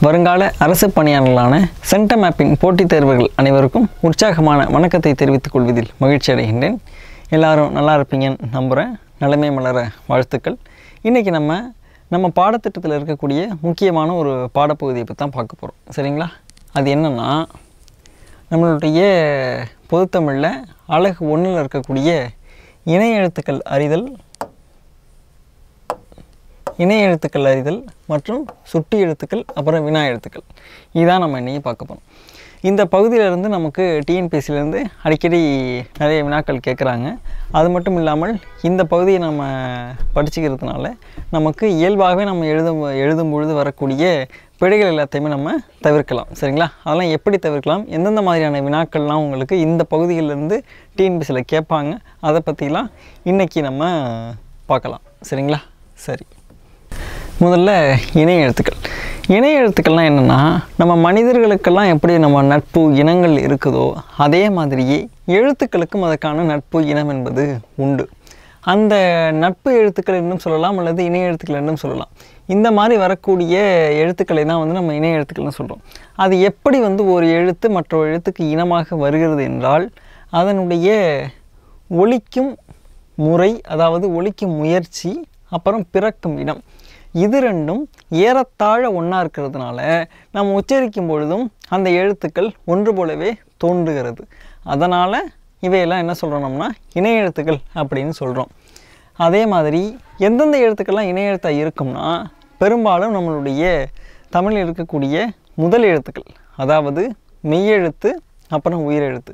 வருங்கால அரசு பணியாளர்களான சென்டம் ஆப்பின் போட்டித் தேர்வர்கள் அனைவருக்கும் உற்சாகமான வணக்கத்தை தெரிவித்துக் கொள்வதில் மகிழ்ச்சி அடைகின்றேன். எல்லாரும் நல்லா இருப்பீங்கன்னு நம்புகிறேன். நலமே மலர வாழ்த்துக்கள். இன்றைக்கி நம்ம பாடத்திட்டத்தில் இருக்கக்கூடிய முக்கியமான ஒரு பாடப்பகுதியை பற்றி தான் பார்க்க போகிறோம். சரிங்களா? அது என்னென்னா, நம்மளுடைய பொதுத்தமிழில் அழகு 1 இருக்கக்கூடிய இணை எழுத்துக்கள் அறிதல் மற்றும் சுட்டி எழுத்துக்கள், அப்புறம் வினா எழுத்துக்கள். இதான் நம்ம இன்றைக்கி பார்க்க போகிறோம். இந்த பகுதியிலேருந்து நமக்கு டிஎன்பிஎஸ்சிலேருந்து அடிக்கடி நிறைய வினாக்கள் கேட்குறாங்க. அது மட்டும் இல்லாமல் இந்த பகுதியை நம்ம படிச்சுக்கிறதுனால நமக்கு இயல்பாகவே நம்ம எழுதும் பொழுது வரக்கூடிய பிழைகள் எல்லாத்தையுமே நம்ம தவிர்க்கலாம். சரிங்களா? அதெல்லாம் எப்படி தவிர்க்கலாம், எந்தெந்த மாதிரியான வினாக்கள்லாம் உங்களுக்கு இந்த பகுதியிலேருந்து டிஎன்பிஎஸ்சியில் கேட்பாங்க, அதை பற்றிலாம் இன்றைக்கி நம்ம பார்க்கலாம். சரிங்களா? சரி, முதல்ல இணை எழுத்துக்கள்னால் என்னென்னா, நம்ம மனிதர்களுக்கெல்லாம் எப்படி நம்ம நட்பு இனங்கள் இருக்குதோ அதே மாதிரியே எழுத்துக்களுக்கும் அதற்கான நட்பு இனம் என்பது உண்டு. அந்த நட்பு எழுத்துக்கள் என்றும் சொல்லலாம், அல்லது இணை எழுத்துக்கள் என்றும் சொல்லலாம். இந்த மாதிரி வரக்கூடிய எழுத்துக்களை தான் நம்ம இணை எழுத்துக்கள்னு சொல்கிறோம். அது எப்படி ஒரு எழுத்து மற்றொரு எழுத்துக்கு இனமாக வருகிறது என்றால், அதனுடைய ஒலிக்கும் முறை, அதாவது ஒலிக்கும் முயற்சி, அப்புறம் பிறக்கும் இடம், இது ரெண்டும் ஏறத்தாழ ஒன்றா இருக்கிறதுனால நம்ம உச்சரிக்கும் பொழுதும் அந்த எழுத்துக்கள் ஒன்று போலவே தோன்றுகிறது. அதனால் இவையெல்லாம் என்ன சொல்கிறோம்னா இணை எழுத்துக்கள் அப்படின்னு சொல்கிறோம். அதே மாதிரி எந்தெந்த எழுத்துக்கள்லாம் இணை எழுத்தாக இருக்கும்னா, பெரும்பாலும் நம்மளுடைய தமிழில் இருக்கக்கூடிய முதல் எழுத்துக்கள், அதாவது மெய்யெழுத்து அப்புறம் உயிரெழுத்து,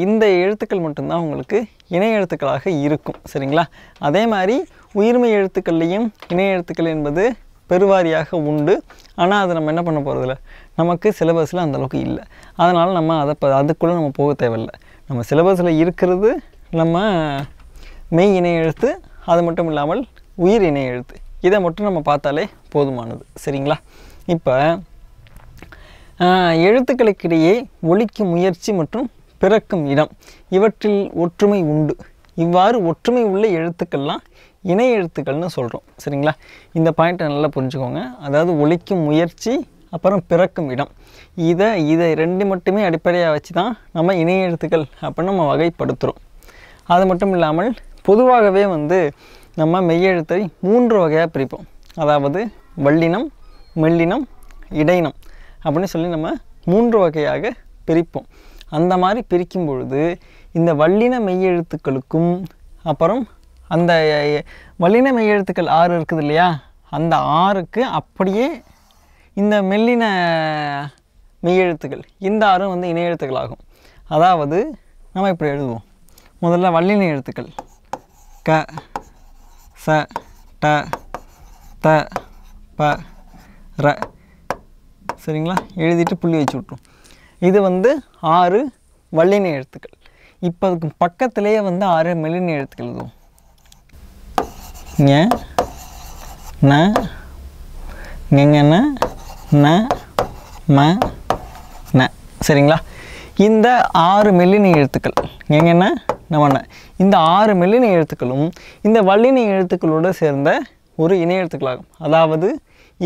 இந்த எழுத்துக்கள் மட்டும்தான் உங்களுக்கு இணை எழுத்துக்களாக இருக்கும். சரிங்களா? அதே மாதிரி உயிர்மெய் எழுத்துக்கள்லேயும் இணை எழுத்துக்கள் என்பது பெருவாரியாக உண்டு. ஆனால் அது நம்ம என்ன பண்ண போகிறதில்ல, நமக்கு சிலபஸில் அந்தளவுக்கு இல்லை. அதனால் நம்ம அதுக்குள்ளே நம்ம போக தேவையில்லை. நம்ம சிலபஸில் இருக்கிறது நம்ம மெய் இணை எழுத்து, அது மட்டும் இல்லாமல் உயிர் இணை எழுத்து, இதை மட்டும் நம்ம பார்த்தாலே போதுமானது. சரிங்களா? இப்போ எழுத்துக்களுக்கிடையே ஒலிக்கும் முயற்சி மற்றும் பிறக்கும் இடம், இவற்றில் ஒற்றுமை உண்டு. இவ்வாறு ஒற்றுமை உள்ள எழுத்துக்கள்லாம் இணை எழுத்துக்கள்னு சொல்கிறோம். சரிங்களா? இந்த பாயிண்ட்டை நல்லா புரிஞ்சுக்கோங்க. அதாவது ஒலிக்கும் முயற்சி அப்புறம் பிறக்கும் இடம், இதை ரெண்டு மட்டுமே அடிப்படையாக வச்சு தான் நம்ம இணை எழுத்துக்கள் அப்படின்னு நம்ம வகைப்படுத்துகிறோம். அது மட்டும் இல்லாமல் பொதுவாகவே நம்ம மெய்யெழுத்தை 3 வகையாக பிரிப்போம். அதாவது வல்லினம், மெல்லினம், இடையினம் அப்படின்னு சொல்லி நம்ம 3 வகையாக பிரிப்போம். அந்த மாதிரி பிரிக்கும் பொழுது இந்த வல்லின மெய்யெழுத்துக்களுக்கும் அப்புறம் அந்த வல்லின மெய்யெழுத்துக்கள் 6 இருக்குது இல்லையா, அந்த 6க்கு அப்படியே இந்த மெல்லின மெய்யெழுத்துக்கள் இந்த 6 இணை எழுத்துக்களாகும். அதாவது நம்ம இப்படி எழுதுவோம். முதல்ல வல்லின எழுத்துக்கள் க, ச, ட, த, ப, ர. சரிங்களா? எழுதிட்டு புள்ளி வச்சு விட்ருவோம். இது 6 வல்லின எழுத்துக்கள். இப்போ அதுக்கு பக்கத்திலேயே 6 மெல்லின எழுத்துக்கள் எழுதுவோம். ஞ, ந, ஞ, ந, ம, ந. சரிங்களா? இந்த 6 மெல்லின எழுத்துக்கள் ஞ, ந, ம, ந, இந்த 6 மெல்லின எழுத்துக்களும் இந்த வல்லின எழுத்துக்களோடு சேர்ந்த ஒரு இணை எழுத்துக்களாகும். அதாவது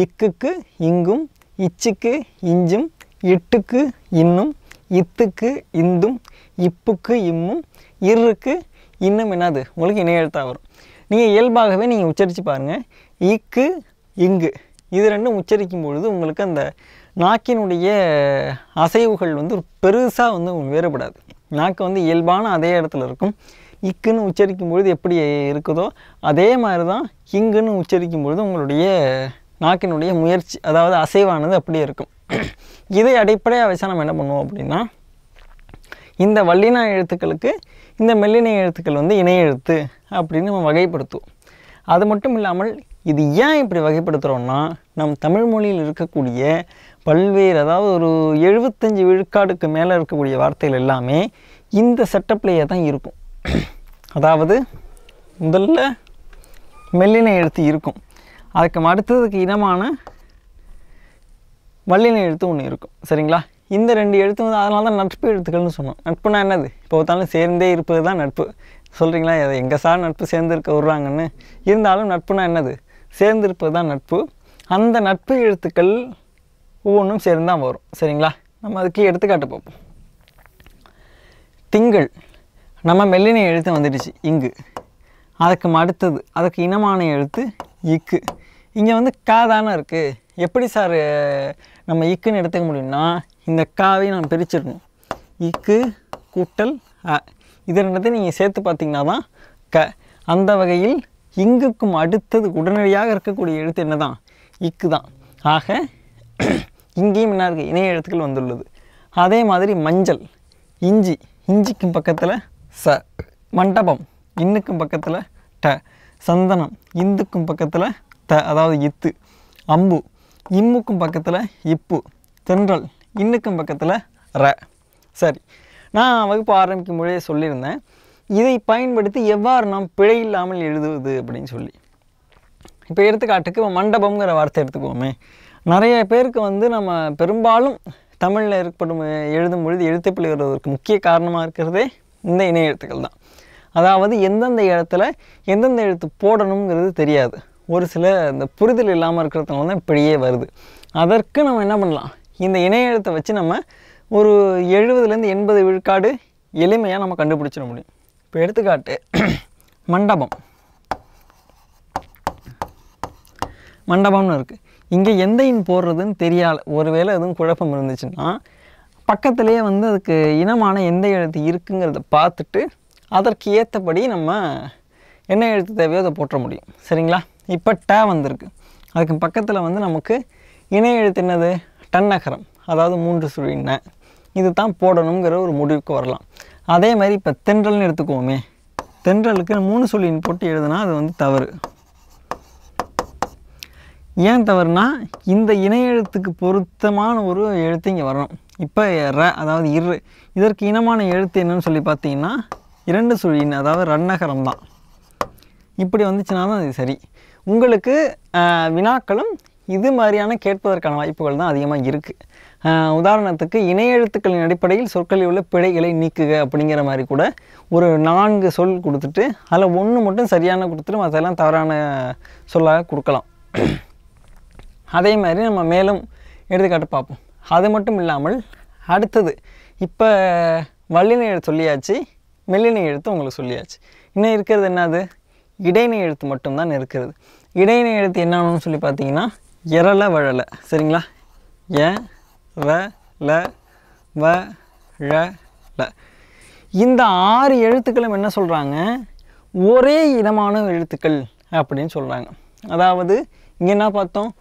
இக்குக்கு இங்கும், இச்சுக்கு இஞ்சும், இட்டுக்கு இன்னும், இத்துக்கு இந்தும், இப்புக்கு இம்மும், இருக்கு இன்னும் என்னது உங்களுக்கு இணை எழுத்தாக வரும். நீங்கள் இயல்பாகவே நீங்கள் உச்சரித்து பாருங்கள். இக்கு இங்கு இது ரெண்டும் உச்சரிக்கும் பொழுது உங்களுக்கு அந்த நாக்கினுடைய அசைவுகள் பெருசாக உங்களுக்கு வேறுபடாது. நாக்கு இயல்பான அதே இடத்துல இருக்கும். இக்குன்னு உச்சரிக்கும் பொழுது எப்படி இருக்குதோ அதே மாதிரி தான் இங்குன்னு உச்சரிக்கும் பொழுது உங்களுடைய நாக்கினுடைய முயற்சி, அதாவது அசைவானது அப்படியே இருக்கும். இதை அடிப்படையாக வச்சா நம்ம என்ன பண்ணுவோம் அப்படின்னா, இந்த வல்லின எழுத்துக்களுக்கு இந்த மெல்லின எழுத்துக்கள் இணை எழுத்து அப்படின்னு நம்ம வகைப்படுத்துவோம். அது மட்டும் இல்லாமல் இது ஏன் இப்படி வகைப்படுத்துகிறோன்னா, நம் தமிழ் மொழியில் இருக்கக்கூடிய பல்வேறு, அதாவது ஒரு 75 விழுக்காடுக்கு மேலே இருக்கக்கூடிய வார்த்தைகள் எல்லாமே இந்த செட்டப்லேயே தான் இருக்கும். அதாவது முதல்ல மெல்லின எழுத்து இருக்கும், அதுக்கு அடுத்ததுக்கு இனமான வல்லின எழுத்து ஒன்று இருக்கும். சரிங்களா? இந்த 2 எழுத்து அதனால தான் நட்பு எழுத்துக்கள்னு சொன்னோம். நட்புனா என்னது? இப்போ பார்த்தாலும் சேர்ந்தே இருப்பது தான் நட்பு. சொல்கிறீங்களா, எங்கே சார் நட்பு சேர்ந்து இருக்க விட்றாங்கன்னு? இருந்தாலும் நட்புனா என்னது? சேர்ந்து இருப்பது தான் நட்பு. அந்த நட்பு எழுத்துக்கள் ஒவ்வொன்றும் சேர்ந்து தான் வரும். சரிங்களா? நம்ம அதுக்கு எடுத்துக்காட்டு பார்ப்போம். திங்கள், நம்ம மெல்லினை எழுத்து வந்துடுச்சு இங்கு. அதுக்கு அடுத்தது அதுக்கு இனமான எழுத்து இக்கு. இங்கே வந்து கா தானே இருக்குது. எப்படி சார் நம்ம இக்குன்னு எடுத்துக்க முடியும்னா, இந்த காவை நம்ம பிரிச்சிடணும். இக்கு கூட்டல் அ, இது ரெண்டத்தையும் நீங்கள் சேர்த்து பார்த்தீங்கன்னா தான் க. அந்த வகையில் இங்குக்கும் அடுத்தது உடனடியாக இருக்கக்கூடிய எழுத்து என்ன தான்? இக்கு தான். ஆக இங்கேயும் என்ன இருக்குது? இணைய எழுத்துக்கள் வந்துள்ளது. அதே மாதிரி மஞ்சள், இஞ்சி, இஞ்சிக்கும் பக்கத்தில் ச. மண்டபம், இன்னுக்கும் பக்கத்தில் ட. சந்தனம், இந்துக்கும் பக்கத்தில் த, அதாவது இத்து. அம்பு, இம்முக்கும் பக்கத்தில் இப்பு. தென்றல், இன்னுக்கும் பக்கத்தில் ர. சரி, நான் வகுப்பு ஆரம்பிக்கும் பொழுதே சொல்லியிருந்தேன், இதை பயன்படுத்தி எவ்வாறு நாம் பிழை இல்லாமல் எழுதுவது அப்படின்னு சொல்லி. இப்போ எடுத்துக்காட்டுக்கு மண்டபம்ங்கிற வார்த்தை எடுத்துக்குவோமே. நிறைய பேருக்கு வந்து நம்ம பெரும்பாலும் தமிழில் ஏற்படும் எழுதும் பொழுது எழுத்துப்பிழை வருவதற்கு முக்கிய காரணமாக இருக்கிறதே இந்த இணைய எழுத்துக்கள் தான். அதாவது எந்தெந்த இடத்துல எந்தெந்த எழுத்து போடணுங்கிறது தெரியாது. ஒரு சில இந்த புரிதல் இல்லாமல் இருக்கிறதுனால தான் இப்படியே வருது. அதற்கு நம்ம என்ன பண்ணலாம்? இந்த இணைய எழுத்தை வச்சு நம்ம ஒரு 70லேருந்து 80 விழுக்காடு எளிமையாக நம்ம கண்டுபிடிச்சிட முடியும். இப்போ எடுத்துக்காட்டு மண்டபம், மண்டபம்னு இருக்குது. இங்கே எந்த இன் போடுறதுன்னு தெரியாது. ஒருவேளை எதுவும் குழப்பம் இருந்துச்சுன்னா பக்கத்துலேயே வந்து அதுக்கு இனமான எந்த எழுத்து இருக்குங்கிறத பார்த்துட்டு அதற்கு ஏற்றபடி நம்ம என்ன எழுத்து தேவையோ அதை போட்ட முடியும். சரிங்களா? இப்போ ட வந்திருக்கு. அதுக்கு பக்கத்தில் வந்து நமக்கு இணைய எழுத்து என்னது? டன்னகரம், அதாவது 3 சுழி ந. இது தான் போடணுங்கிற ஒரு முடிவுக்கு வரலாம். அதே மாதிரி இப்போ தென்றல்னு எடுத்துக்குவோமே. தென்றலுக்கு 3 சுழின்னு போட்டு எழுதுனா அது வந்து தவறு. ஏன் தவறுனா, இந்த இணைய எழுத்துக்கு பொருத்தமான ஒரு எழுத்து இங்கே வரணும். இப்போ ர, அதாவது இரு. இதற்கு இனமான எழுத்து என்னன்னு சொல்லி பார்த்தீங்கன்னா 2 சுழின்னு, அதாவது ரன்னகரம் தான். இப்படி வந்துச்சுன்னா தான் அது சரி. உங்களுக்கு வினாக்களும் இது மாதிரியான கேட்பதற்கான வாய்ப்புகள் தான் அதிகமாக இருக்குது. உதாரணத்துக்கு இணைய எழுத்துக்களின் அடிப்படையில் சொற்களில் உள்ள பிழைகளை நீக்குக அப்படிங்கிற மாதிரி கூட ஒரு 4 சொல் கொடுத்துட்டு அதில் 1 மட்டும் சரியான கொடுத்துட்டு மற்றெல்லாம் தவறான சொல்லாக கொடுக்கலாம். அதே மாதிரி நம்ம மேலும் எடுத்துக்காட்டு பார்ப்போம். அது மட்டும் இல்லாமல் அடுத்தது இப்போ வல்லினை எழுத்து சொல்லியாச்சு, மெல்லினை எழுத்து உங்களுக்கு சொல்லியாச்சு. இன்னும் இருக்கிறது என்னது? இடைநிலை எழுத்து மட்டும்தான் இருக்கிறது. இடைநிலை எழுத்து என்னன்னு சொல்லி பார்த்தீங்கன்னா எரல வழல. சரிங்களா? எ ர ல வ ழ ல. இந்த 6 எழுத்துக்களும் என்ன சொல்கிறாங்க? ஒரே இனமான எழுத்துக்கள் அப்படின்னு சொல்கிறாங்க. அதாவது இங்கே என்ன பார்த்தோம்?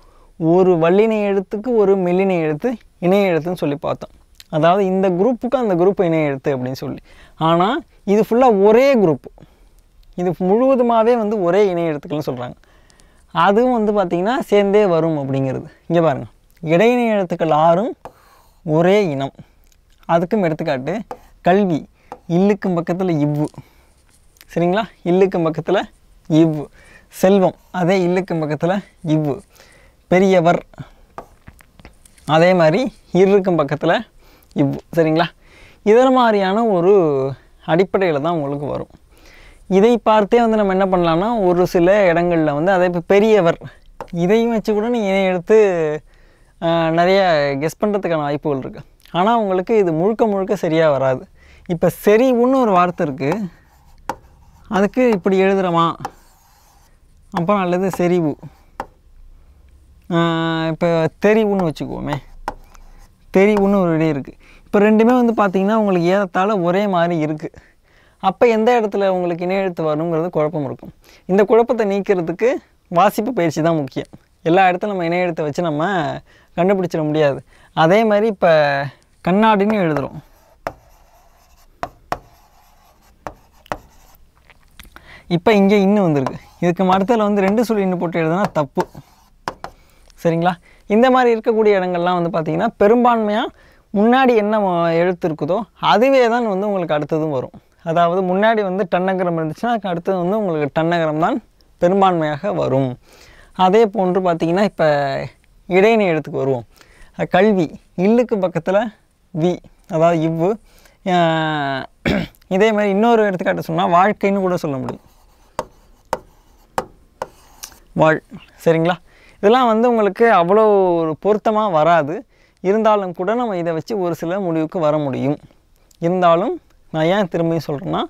ஒரு வல்லினை எழுத்துக்கு ஒரு மெல்லினை எழுத்து இணைய எழுத்துன்னு சொல்லி பார்த்தோம். அதாவது இந்த குரூப்புக்கு அந்த குரூப் இணைய எழுத்து அப்படின்னு சொல்லி. ஆனால் இது ஃபுல்லாக ஒரே குரூப்பு. இது முழுவதுமாகவே வந்து ஒரே இணைய எழுத்துக்கள்னு சொல்கிறாங்க. அதுவும் வந்து பார்த்திங்கன்னா சேர்ந்தே வரும் அப்படிங்கிறது. இங்கே பாருங்கள், இடையினை எழுத்துக்கள் 6ம் ஒரே இனம். அதுக்கும் எடுத்துக்காட்டு கல்வி, இல்லுக்கும் பக்கத்தில் இவ்வு. சரிங்களா? இல்லுக்கும் பக்கத்தில் இவ்வு. செல்வம், அதே இல்லுக்கும் பக்கத்தில் இவ்வு. பெரியவர், அதே மாதிரி இருக்கும் பக்கத்தில் இவ்வு. சரிங்களா? இதன் மாதிரியான ஒரு அடிப்படையில் தான் உங்களுக்கு வரும். இதை பார்த்தே வந்து நம்ம என்ன பண்ணலாம்னா, ஒரு சில இடங்களில் வந்து அதே இப்போ பெரியவர் இதையும் வச்சு கூட நீங்கள் எடுத்து நிறைய கெஸ் பண்ணுறதுக்கான வாய்ப்புகள் இருக்குது. ஆனால் உங்களுக்கு இது முழுக்க முழுக்க சரியாக வராது. இப்போ செறிவுன்னு ஒரு வார்த்தை இருக்குது, அதுக்கு இப்படி எழுதுகிறோமா? அப்புறம் அல்லது செறிவு. இப்போ தெரிவுன்னு வச்சுக்குவோமே. தெரிவுன்னு ஒரு இடம் இருக்குது. இப்போ ரெண்டுமே வந்து பார்த்திங்கன்னா உங்களுக்கு ஏறத்தாழ ஒரே மாதிரி இருக்குது. அப்போ எந்த இடத்துல உங்களுக்கு இணைய எழுத்து வரணுங்கிறது குழப்பம் இருக்கும். இந்த குழப்பத்தை நீக்கிறதுக்கு வாசிப்பு பயிற்சி தான் முக்கியம். எல்லா இடத்துல நம்ம இணைய எழுத்தை வச்சு நம்ம கண்டுபிடிச்சிட முடியாது. அதே மாதிரி இப்போ கண்ணாடின்னு எழுதுகிறோம். இப்போ இங்கே இன்னும் வந்திருக்கு. இதுக்கு மரத்தில் வந்து 2 சுழி இன்னும் போட்டு எழுதுனா தப்பு. சரிங்களா? இந்த மாதிரி இருக்கக்கூடிய இடங்கள்லாம் வந்து பார்த்திங்கன்னா பெரும்பான்மையாக முன்னாடி என்ன எழுத்து இருக்குதோ அதுவே தான் வந்து உங்களுக்கு அடுத்ததும் வரும். அதாவது முன்னாடி வந்து டன்னகரம் இருந்துச்சுன்னா அதுக்கு அடுத்தது வந்து உங்களுக்கு டன்னகரம் தான் பெரும்பான்மையாக வரும். அதே போன்று பார்த்திங்கன்னா இப்போ இடையினை எழுத்துக்கு வருவோம். கல்வி, இல்லுக்கு பக்கத்தில் வி, அதாவது இவ்வு. இதே மாதிரி இன்னொரு எடுத்துக்காட்டு சொன்னால் வாழ்க்கைன்னு கூட சொல்ல முடியும். வாழ். சரிங்களா? இதெல்லாம் வந்து உங்களுக்கு அவ்வளோ ஒரு பொருத்தமாக வராது. இருந்தாலும் கூட நம்ம இதை வச்சு ஒரு சில முடிவுக்கு வர முடியும். இருந்தாலும் நான் ஏன் திரும்பியும் சொல்கிறேன்னா,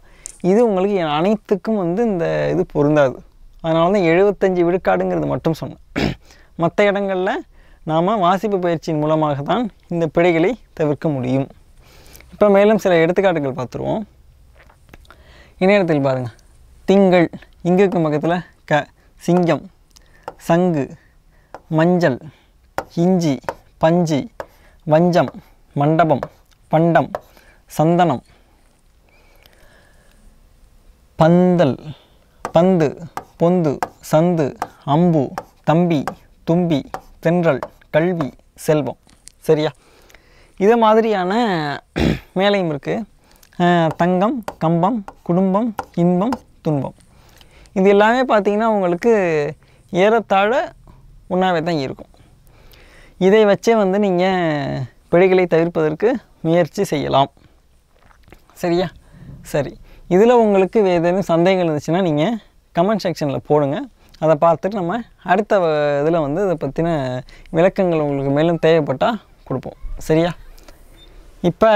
இது உங்களுக்கு அனைத்துக்கும் வந்து இந்த இது பொருந்தாது. அதனால தான் 75 விழுக்காடுங்கிறது மட்டும் சொன்னேன். மற்ற இடங்களில் நாம் வாசிப்பு பயிற்சியின் மூலமாக தான் இந்த பிழைகளை தவிர்க்க முடியும். இப்போ மேலும் சில எடுத்துக்காட்டுகள் பார்த்துருவோம். இணையத்தில் பாருங்கள். திங்கள், இங்குக்கு பக்கத்தில் க, சிங்கம், சங்கு, மஞ்சள், இஞ்சி, பஞ்சு, வஞ்சம், மண்டபம், பண்டம், சந்தனம், பந்தல், பந்து, பொந்து, சந்து, அம்பு, தம்பி, தும்பி, தென்றல், கல்வி, செல்வம். சரியா? இதை மாதிரியான மேலையும் இருக்குது. தங்கம், கம்பம், குடும்பம், இன்பம், துன்பம். இது எல்லாமே பார்த்திங்கன்னா உங்களுக்கு ஏறத்தாழ ஒன்றாவே தான் இருக்கும். இதை வச்சே வந்து நீங்கள் பிழைகளை தவிர்ப்பதற்கு முயற்சி செய்யலாம். சரியா? சரி, இதில் உங்களுக்கு ஏதேனும் சந்தேகங்கள் இருந்துச்சுன்னா நீங்கள் கமெண்ட் செக்ஷனில் போடுங்க. அதை பார்த்துட்டு நம்ம அடுத்த இதில் வந்து இதை பற்றின விளக்கங்கள் உங்களுக்கு மேலும் தேவைப்பட்டால் கொடுப்போம். சரியா? இப்போ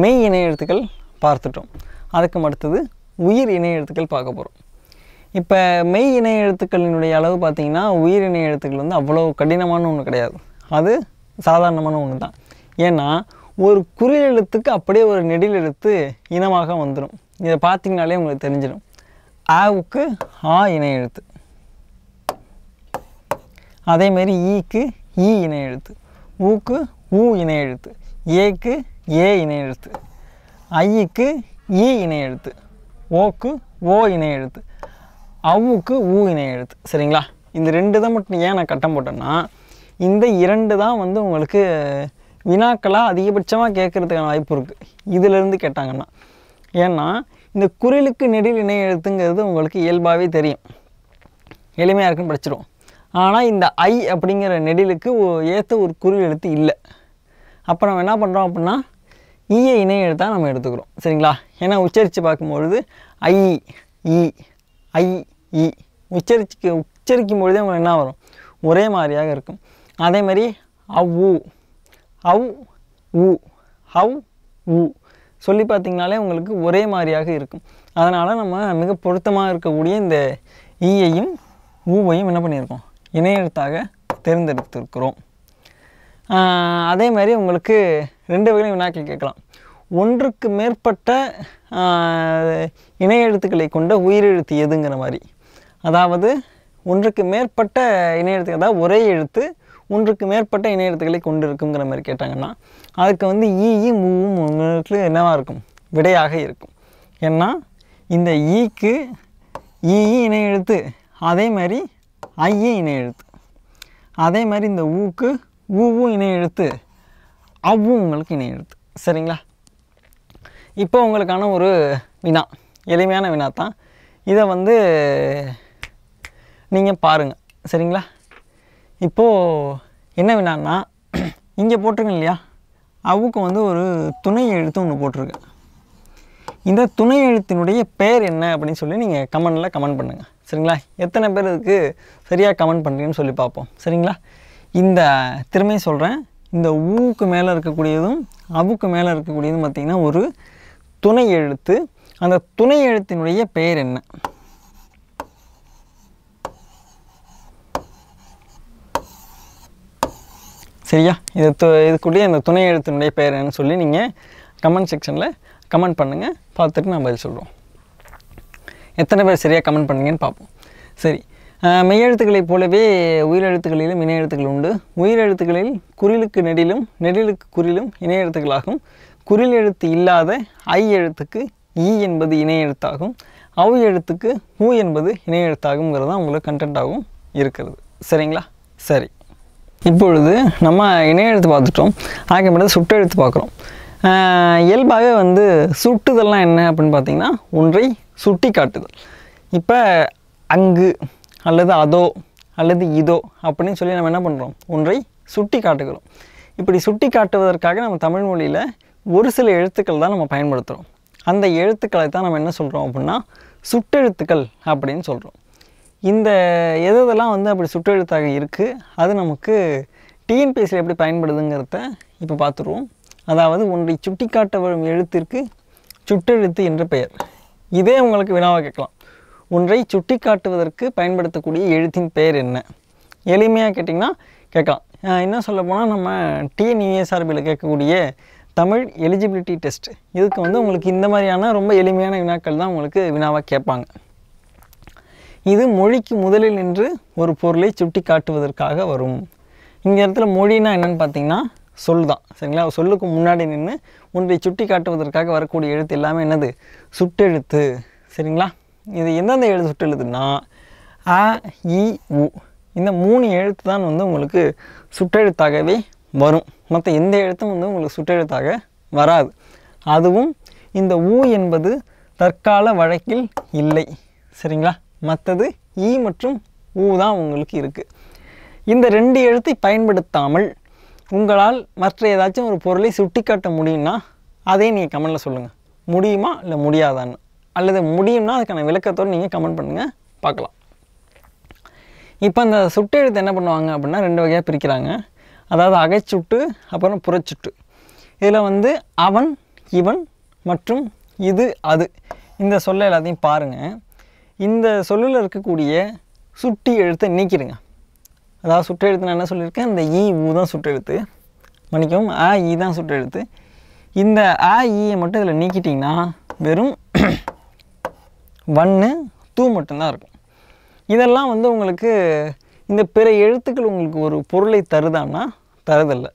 மெய் இணை எழுத்துக்கள் பார்த்துட்டோம். அதுக்கு அடுத்தது உயிர் இணை எழுத்துக்கள் பார்க்க போகிறோம். இப்போ மெய் இணை எழுத்துக்களினுடைய அளவு பார்த்திங்கன்னா உயிர் இணை எழுத்துக்கள் வந்து அவ்வளோ கடினமான ஒன்று கிடையாது. அது சாதாரணமான ஒன்று தான். ஏன்னா ஒரு குறில் எழுத்துக்கு அப்படியே ஒரு நெடில் எழுத்து இனமாக வந்துடும். இதை பார்த்திங்கனாலே உங்களுக்கு தெரிஞ்சிடும். ஆவுக்கு ஆ இணை எழுத்து, அதேமாரி ஈக்கு ஈ இணை எழுத்து, ஊக்கு ஊ இணை எழுத்து, ஏக்கு ஏ இணை எழுத்து, ஐக்கு ஈ இணை எழுத்து, ஓக்கு ஓ இணை எழுத்து, அவுக்கு ஊ இணை எழுத்து. சரிங்களா? இந்த 2 தான் மட்டும் ஏன் நான் கட்டம் போட்டேன்னா, இந்த 2 தான் வந்து உங்களுக்கு வினாக்களாக அதிகபட்சமாக கேட்குறதுக்கான வாய்ப்பு இருக்குது இதிலிருந்து கேட்டாங்கன்னா. ஏன்னா இந்த குறிலுக்கு நெடில் இணை எழுத்துங்கிறது உங்களுக்கு இயல்பாகவே தெரியும், எளிமையாக இருக்குன்னு படிச்சிடும். ஆனால் இந்த ஐ அப்படிங்கிற நெடிலுக்கு ஏற்ற ஒரு குறில் எழுத்து இல்லை. அப்போ நம்ம என்ன பண்ணுறோம் அப்படின்னா ஈய இணை எழுத்தாக நம்ம எடுத்துக்கிறோம். சரிங்களா? ஏன்னா உச்சரித்து பார்க்கும்பொழுது ஐ ஈ ஐ ஈ உச்சரிக்கும் பொழுதே உங்களுக்கு என்ன வரும்? ஒரே மாதிரியாக இருக்கும். அதே மாதிரி அவ்வு அவ் ஊ ஹவ் ஊ சொல்லி பார்த்திங்கனாலே உங்களுக்கு ஒரே மாதிரியாக இருக்கும். அதனால் நம்ம மிக பொருத்தமாக இருக்கக்கூடிய இந்த ஈயையும் ஊவையும் என்ன பண்ணியிருக்கோம்? இணை எழுத்தாக தேர்ந்தெடுத்திருக்கிறோம். அதே மாதிரி உங்களுக்கு 2 வகையிலும் வினாக்கள் கேட்கலாம். ஒன்றுக்கு மேற்பட்ட இணை எழுத்துக்களை கொண்ட உயிரெழுத்து எதுங்கிற மாதிரி. அதாவது ஒன்றுக்கு மேற்பட்ட இணை எழுத்து, அதாவது ஒரே எழுத்து ஒன்றுக்கு மேற்பட்ட இணை எழுத்துக்களை கொண்டு இருக்குங்கிற மாதிரி கேட்டாங்கன்னா அதுக்கு வந்து ஈயும் ஊவும் உங்களுக்கு என்னவாக இருக்கும்? விடையாக இருக்கும். ஏன்னா இந்த ஈக்கு ஈ இணை எழுத்து, அதே மாதிரி ஐயே இணை எழுத்து, அதே மாதிரி இந்த ஊக்கு ஊவும் இணை எழுத்து, அவ்வும் உங்களுக்கு இணை எழுத்து. சரிங்களா? இப்போ உங்களுக்கான ஒரு வினா, எளிமையான வினா தான். இதை வந்து நீங்கள் பாருங்கள். சரிங்களா? இப்போது என்ன வினான்னா, இங்கே போட்டிருக்கேன் இல்லையா, அவுக்கு வந்து ஒரு துணை எழுத்து ஒன்று போட்டிருக்கு. இந்த துணை எழுத்தினுடைய பேர் என்ன அப்படின்னு சொல்லி நீங்கள் கமெண்டில் கமெண்ட் பண்ணுங்கள். சரிங்களா? எத்தனை பேர் இதுக்கு சரியாக கமெண்ட் பண்ணுறீங்கன்னு சொல்லி பார்ப்போம். சரிங்களா? இந்த திரும்பியும் சொல்கிறேன், இந்த ஊவுக்கு மேலே இருக்கக்கூடியதும் அவுக்கு மேலே இருக்கக்கூடியதும் பார்த்திங்கன்னா ஒரு துணை எழுத்து. அந்த துணை எழுத்தினுடைய பெயர் என்ன? சரியா? இதுக்குள்ளே அந்த துணை எழுத்தினுடைய பெயர் என்னன்னு சொல்லி நீங்கள் கமெண்ட் செக்ஷனில் கமெண்ட் பண்ணுங்கள். பார்த்துட்டு நான் பதில் சொல்கிறோம். எத்தனை பேர் சரியாக கமெண்ட் பண்ணுங்கன்னு பார்ப்போம். சரி, மெய்யெழுத்துக்களைப் போலவே உயிரெழுத்துக்களிலும் இணை எழுத்துக்கள் உண்டு. உயிரெழுத்துக்களில் குறிலுக்கு நெடிலும் நெடிலுக்கு குறிலும் இணை எழுத்துக்களாகும். குறில் எழுத்து இல்லாத ஐ எழுத்துக்கு ஈ என்பது இணை எழுத்தாகும். அவு எழுத்துக்கு ஊ என்பது இணை எழுத்தாகுங்கிறது தான் உங்களுக்கு கண்டென்ட்டாகவும் இருக்கிறது. சரிங்களா? சரி, இப்பொழுது நம்ம இணை எழுத்து பார்த்துட்டோம். ஆகியப்பட்டது சுட்டெழுத்து பார்க்குறோம். இயல்பாகவே வந்து சுட்டுதல்லாம் என்ன அப்படின்னு பார்த்திங்கன்னா ஒன்றை சுட்டி காட்டுதல். இப்போ அங்கு அல்லது அதோ அல்லது இதோ அப்படின்னு சொல்லி நம்ம என்ன பண்ணுறோம்? ஒன்றை சுட்டி காட்டுகிறோம். இப்படி சுட்டி காட்டுவதற்காக நம்ம தமிழ் மொழியில் ஒரு சில எழுத்துக்கள் தான் நம்ம பயன்படுத்துகிறோம். அந்த எழுத்துக்களை தான் நம்ம என்ன சொல்கிறோம் அப்படின்னா சுட்டெழுத்துக்கள் அப்படின்னு சொல்கிறோம். இந்த எதெல்லாம் வந்து அப்படி சுட்டெழுத்தாக இருக்குது அது நமக்கு டிஎன்பிஎஸ்சியில் எப்படி பயன்படுதுங்கிறத இப்போ பார்த்துருவோம். அதாவது ஒன்றை சுட்டிக்காட்ட வரும் எழுத்திற்கு சுட்டெழுத்து என்று பெயர். இதே உங்களுக்கு வினாவாக கேட்கலாம். ஒன்றை சுட்டிக்காட்டுவதற்கு பயன்படுத்தக்கூடிய எழுத்தின் பெயர் என்ன? எளிமையாக கேட்டிங்கன்னா கேட்கலாம். என்ன சொல்ல போனால் நம்ம டிஎன்யூஎஸ்ஆர்பியில் கேட்கக்கூடிய தமிழ் எலிஜிபிலிட்டி டெஸ்ட், இதுக்கு வந்து உங்களுக்கு இந்த மாதிரியான ரொம்ப எளிமையான வினாக்கள் தான் உங்களுக்கு வினாவாக கேட்பாங்க. இது மொழிக்கு முதலில் நின்று ஒரு பொருளை சுட்டி காட்டுவதற்காக வரும். இங்கே இடத்துல மொழினா என்னென்னு பார்த்தீங்கன்னா சொல் தான். சரிங்களா? சொல்லுக்கு முன்னாடி நின்று ஒன்றை சுட்டி காட்டுவதற்காக வரக்கூடிய எழுத்து எல்லாமே என்னது? சுட்டெழுத்து. சரிங்களா? இது எந்தெந்த எழுத்து சுட்டெழுத்துனா அ, இ, உ, இந்த 3 எழுத்து தான் வந்து உங்களுக்கு சுட்டெழுத்தாகவே வரும். மற்ற எந்த எழுத்தும் வந்து உங்களுக்கு சுட்டெழுத்தாக வராது. அதுவும் இந்த ஊ என்பது தற்கால வழக்கில் இல்லை. சரிங்களா? மற்றது ஈ மற்றும் ஊ தான் உங்களுக்கு இருக்குது. இந்த 2 எழுத்தை பயன்படுத்தாமல் உங்களால் மற்ற ஏதாச்சும் ஒரு பொருளை சுட்டி காட்ட முடியும்னா அதே நீங்கள் கமெண்டில் சொல்லுங்கள். முடியுமா இல்லை முடியாதான்னு, அல்லது முடியும்னா அதுக்கான விளக்கத்தோடு நீங்கள் கமெண்ட் பண்ணுங்கள், பார்க்கலாம். இப்போ அந்த சுட்டெழுத்து என்ன பண்ணுவாங்க அப்படின்னா 2 வகையாக பிரிக்கிறாங்க. அதாவது அகைச்சுட்டு அப்புறம் புறச்சுட்டு. இதில் வந்து அவன், இவன் மற்றும் இது, அது, இந்த சொல்ல எல்லாத்தையும் பாருங்கள். இந்த சொல்லில் இருக்கக்கூடிய சுட்டி எழுத்தை நீக்கிடுங்க. அதாவது சுட்டெழுத்து நான் என்ன சொல்லியிருக்கேன், இந்த ஈ ஊ தான் சுட்டெழுத்து, மன்னிக்கவும் ஆ ஈ தான் சுட்டெழுத்து. இந்த ஆ ஈயை மட்டும் இதில் நீக்கிட்டிங்கன்னா வெறும் வன்னு தூ மட்டும்தான் இருக்கும். இதெல்லாம் வந்து உங்களுக்கு இந்த பிற எழுத்துக்கள் உங்களுக்கு ஒரு பொருளை தருதான்னா தருதில்லை.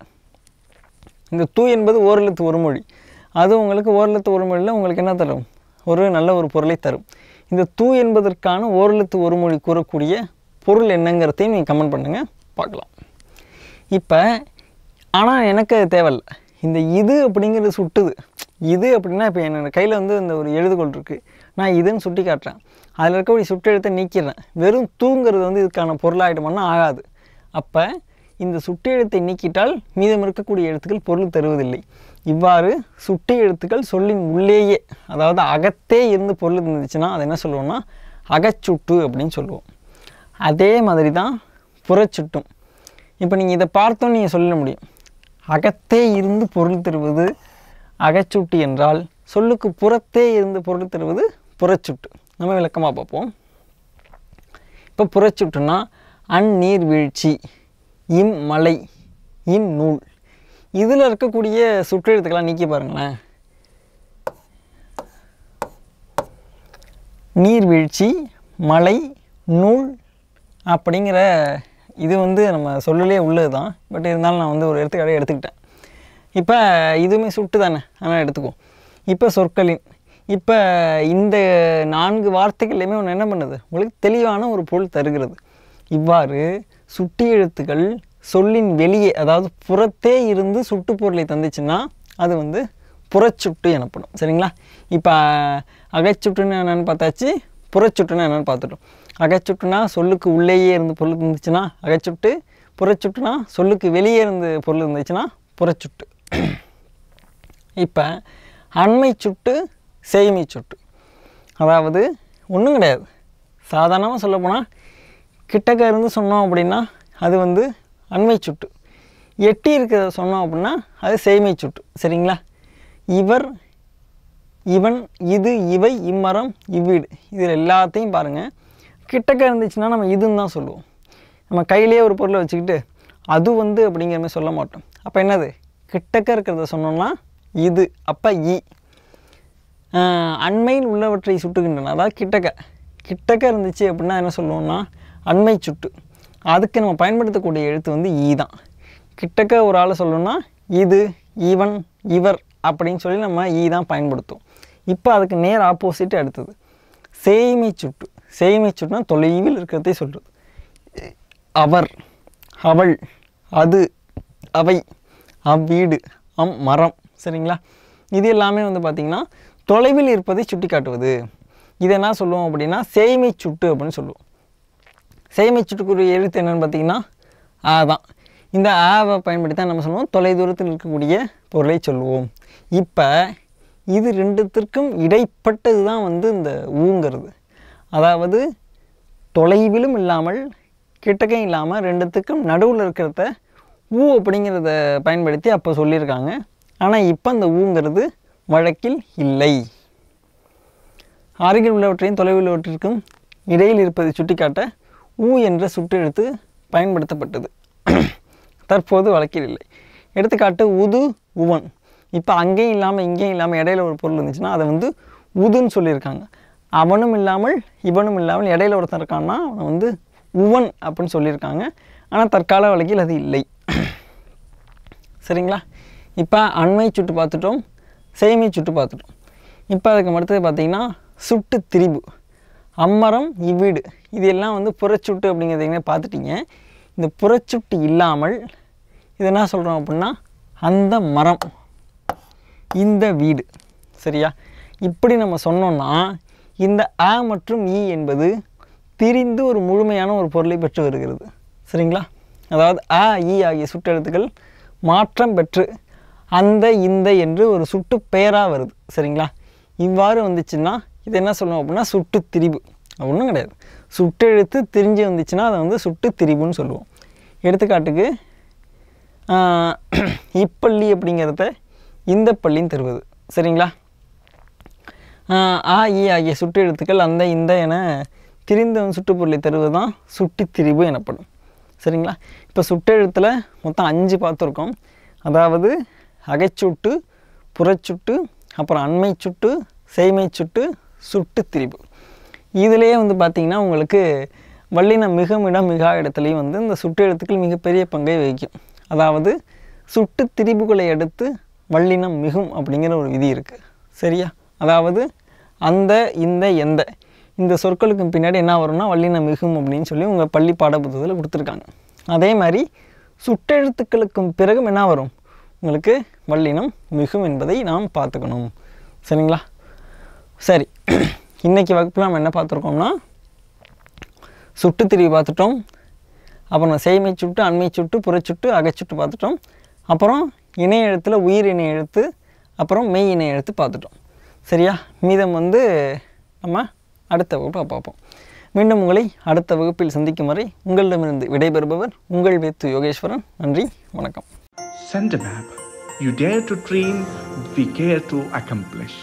இந்த தூ என்பது ஓரெழுத்து ஒரு மொழி. அது உங்களுக்கு ஓரெழுத்து ஒரு மொழியில் உங்களுக்கு என்ன தரும்? ஒரு நல்ல ஒரு பொருளை தரும். இந்த தூ என்பதற்கான ஓரெழுத்து ஒரு மொழி கூறக்கூடிய பொருள் என்னங்கிறதையும் நீங்கள் கமெண்ட் பண்ணுங்கள், பார்க்கலாம். இப்போ ஆனால் எனக்கு அது தேவையில்லை. இந்த இது அப்படிங்கிறது சுட்டுது. இது அப்படின்னா இப்போ என்னோட கையில் வந்து இந்த ஒரு எழுதுகோள் இருக்குது, நான் இதுன்னு சுட்டி காட்டுறேன், அதில் இருக்கக்கூடிய சுட்டெழுத்தை நீக்கிடுறேன். வெறும் தூங்கிறது வந்து இதுக்கான பொருளாகிடுமான்னா ஆகாது. அப்போ இந்த சுட்டெழுத்தை நீக்கிட்டால் மீதம் இருக்கக்கூடிய எழுத்துக்கள் பொருள் தருவதில்லை. இவ்வாறு சுட்டி எழுத்துக்கள் சொல்லின் உள்ளேயே, அதாவது அகத்தே இருந்து பொருள் இருந்துச்சுன்னா அதை என்ன சொல்லுவோம்னா அகச்சுட்டு அப்படின்னு சொல்லுவோம். அதே மாதிரி தான் புறச்சுட்டும். இப்போ நீங்கள் இதை பார்த்தோன்னு நீங்கள் சொல்ல முடியும், அகத்தே இருந்து பொருள் தருவது அகச்சுட்டு என்றால் சொல்லுக்கு புறத்தே இருந்து பொருள் தருவது புறச்சுட்டு. நம்ம விளக்கமாக பார்ப்போம். இப்போ புறச்சுட்டுனா அந்நீர் வீழ்ச்சி, இம்மலை, இந்நூல், இதில் இருக்கக்கூடிய சுற்றெழுத்துக்கெல்லாம் நீக்கி பாருங்களேன். நீர்வீழ்ச்சி, மலை, நூல் அப்படிங்கிற இது வந்து நம்ம சொல்லலே உள்ளது தான். பட் இருந்தாலும் நான் வந்து ஒரு எடுத்துக்காட்டை எடுத்துக்கிட்டேன். இப்போ இதுவுமே சுட்டு தானே, அதனால் எடுத்துக்குவோம். இப்போ சொற்களின், இப்போ இந்த 4 வார்த்தைகள்லையுமே ஒன்று என்ன பண்ணுது, உங்களுக்கு தெளிவான ஒரு பொருள் தருகிறது. இவ்வாறு சுட்டி எழுத்துக்கள் சொல்லின் வெளியே, அதாவது புறத்தே இருந்து சுட்டு பொருளை தந்துச்சுன்னா அது வந்து புறச்சுட்டு எனப்படும். சரிங்களா? இப்போ அகைச்சுட்டுன்னு என்னென்னு பார்த்தாச்சு, புறச்சுட்டுன்னா என்னென்னு பார்த்துட்டோம். அகைச்சுட்டுனா சொல்லுக்கு உள்ளேயே இருந்து பொருள் இருந்துச்சுன்னா அகைச்சுட்டு, புறச்சுட்டுனா சொல்லுக்கு வெளியே இருந்து பொருள் இருந்துச்சுன்னா புறச்சுட்டு. இப்போ அண்மை சுட்டு, செய்மை சுட்டு, அதாவது ஒன்றும் கிடையாது. சாதாரணமாக சொல்ல போனால் கிட்டக்க இருந்து சொன்னோம் அப்படின்னா அது வந்து அண்மை சுட்டு, எட்டி இருக்கிறத சொன்னோம் அப்படின்னா அது செய்மை சுட்டு. சரிங்களா? இவர், இவன், இது, இவை, இம்மரம், இவ்வீடு, இதில் எல்லாத்தையும் பாருங்கள். கிட்டக்க இருந்துச்சுன்னா நம்ம இதுன்னு தான் சொல்லுவோம். நம்ம கையிலேயே ஒரு பொருளை வச்சுக்கிட்டு அது வந்து அப்படிங்கிற மாதிரி சொல்ல மாட்டோம். அப்போ என்னது, கிட்டக்க இருக்கிறத சொன்னோம்னா இது, அப்போ இ. அண்மையில் உள்ளவற்றை சுட்டுகின்றன, அதாவது கிட்டக்க இருந்துச்சு அப்படின்னா என்ன சொல்லுவோம்னா அண்மை சுட்டு. அதுக்கு நம்ம பயன்படுத்தக்கூடிய எழுத்து வந்து ஈ தான். கிட்டக்க ஒரு ஆளை சொல்லணும்னா இது, இவன், இவர் அப்படின்னு சொல்லி நம்ம ஈ தான் பயன்படுத்தும். இப்போ அதுக்கு நேர் ஆப்போசிட் அடுத்தது சேய்மை சுட்டு. சேய்மை சுட்டுனா தொலைவில் இருக்கிறதே சொல்கிறது. அவர், அவள், அது, அவை, அவ்வீடு, மரம். சரிங்களா? இது எல்லாமே வந்து பார்த்திங்கன்னா தொலைவில் இருப்பதை சுட்டி காட்டுவது. இதை என்ன சொல்லுவோம் அப்படின்னா சேய்மை சுட்டு அப்படின்னு சொல்லுவோம். சேய்மை சுட்டுக்குரிய எழுத்து என்னென்னு பார்த்தீங்கன்னா ஆ தான். இந்த ஆவை பயன்படுத்தி தான் நம்ம சொல்லுவோம் தொலைதூரத்தில் இருக்கக்கூடிய பொருளை சொல்லுவோம். இப்போ இது ரெண்டுத்திற்கும் இடைப்பட்டது தான் வந்து இந்த ஊங்கிறது. அதாவது தொலைவிலும் இல்லாமல் கிட்டக்கையும் இல்லாமல் ரெண்டுத்துக்கும் நடுவில் இருக்கிறத ஊ அப்படிங்கிறத பயன்படுத்தி அப்போ சொல்லியிருக்காங்க. ஆனால் இப்போ அந்த ஊங்கிறது வழக்கில் இல்லை. அருகில் உள்ளவற்றையும் தொலைவில் உள்ளவற்றிற்கும் இடையில் இருப்பதை சுட்டிக்காட்ட ஊ என்ற சுட்டெழுத்து பயன்படுத்தப்பட்டது. தற்போது வழக்கில் இல்லை. எடுத்துக்காட்டு உது, உவன். இப்போ அங்கேயும் இல்லாமல் இங்கேயும் இல்லாமல் இடையில ஒரு பொருள் இருந்துச்சுன்னா அதை வந்து உதுன்னு சொல்லியிருக்காங்க. அவனும் இல்லாமல் இவனும் இல்லாமல் இடையில ஒருத்தன் இருக்கான்னா அவனை வந்து உவன் அப்படின்னு சொல்லியிருக்காங்க. ஆனால் தற்கால வழக்கில் அது இல்லை. சரிங்களா? இப்போ அண்மை சுட்டு பார்த்துட்டோம், செய்மை சுட்டு பார்த்துட்டோம். இப்போ அதுக்கு அடுத்தது பார்த்திங்கன்னா சுட்டு திரிபு. அம்மரம், இவ்வீடு, இது எல்லாம் வந்து புறச்சுட்டு அப்படிங்கிறத பார்த்துட்டிங்க. இந்த புறச்சுட்டு இல்லாமல் இது என்ன சொல்கிறோம் அப்படின்னா அந்த மரம், இந்த வீடு. சரியா? இப்படி நம்ம சொன்னோம்னா இந்த அ மற்றும் இ என்பது திரிந்து ஒரு முழுமையான ஒரு பொருளை பெற்று வருகிறது. சரிங்களா? அதாவது அ, இ ஆகிய சுட்டெழுத்துக்கள் மாற்றம் பெற்று அந்த, இந்த என்று ஒரு சுட்டு பெயராக வருது. சரிங்களா? இவ்வாறு வந்துச்சுன்னா இது என்ன சொல்லுவோம் அப்படின்னா சுட்டு திரிபு. ஒன்றும் கிடையாது. சுட்டெழுத்து திரிஞ்சு வந்துச்சுன்னா அதை வந்து சுட்டு திரிபுன்னு சொல்லுவோம். எடுத்துக்காட்டுக்கு இப்பள்ளி அப்படிங்கிறத இந்த பள்ளின்னு தருவது. சரிங்களா? ஆ, இ ஆகிய சுட்டு எழுத்துக்கள் அந்த, இந்த என திரிந்த சுட்டுப்பொருளை தருவது தான் சுட்டி திரிபு எனப்படும். சரிங்களா? இப்போ சுட்டெழுத்தில் மொத்தம் 5 பார்த்துருக்கோம். அதாவது அகைச்சுட்டு, புறச்சுட்டு, அப்புறம் அண்மை சுட்டு, செய்மை சுட்டு, சுட்டு திரிபு. இதிலேயே வந்து பார்த்திங்கன்னா உங்களுக்கு வல்லினம் மிகும் இடம் மிகா இடத்துலையும் வந்து இந்த சுட்டு எழுத்துக்கள் மிகப்பெரிய பங்கை வகிக்கும். அதாவது சுட்டு திரிபுகளை அடுத்து வல்லினம் மிகும் அப்படிங்கிற ஒரு விதி இருக்குது. சரியா? அதாவது அந்த, இந்த, எந்த இந்த சொற்களுக்கு பின்னாடி என்ன வரும்னா வல்லினம் மிகும் அப்படின்னு சொல்லி உங்கள் பள்ளி பாடப்புத்தகத்தில் கொடுத்துருக்காங்க. அதே மாதிரி சுட்டெழுத்துக்களுக்கும் பிறகும் என்ன வரும்? உங்களுக்கு வல்லினம் மிகும் என்பதை நாம் பார்த்துக்கணும். சரிங்களா? சரி, இன்றைக்கி வகுப்பில் நம்ம என்ன பார்த்துருக்கோம்னா சுட்டு திரிவு பார்த்துட்டோம். அப்புறம் செய்மை சுட்டு, அண்மை சுட்டு, புறச்சுட்டு, அகைச்சுட்டு பார்த்துட்டோம். அப்புறம் இணைய எழுத்தில் உயிர் இணைய எழுத்து, அப்புறம் மெய் இணைய எழுத்து பார்த்துட்டோம். சரியா? மீதம் வந்து நம்ம அடுத்த வகுப்பாக பார்ப்போம். மீண்டும் உங்களை அடுத்த வகுப்பில் சந்திக்கும் வரை உங்களிடமிருந்து விடைபெறுபவர் உங்கள் வேத்து யோகேஸ்வரன். நன்றி, வணக்கம். Send a map. You dare to dream, we care to accomplish.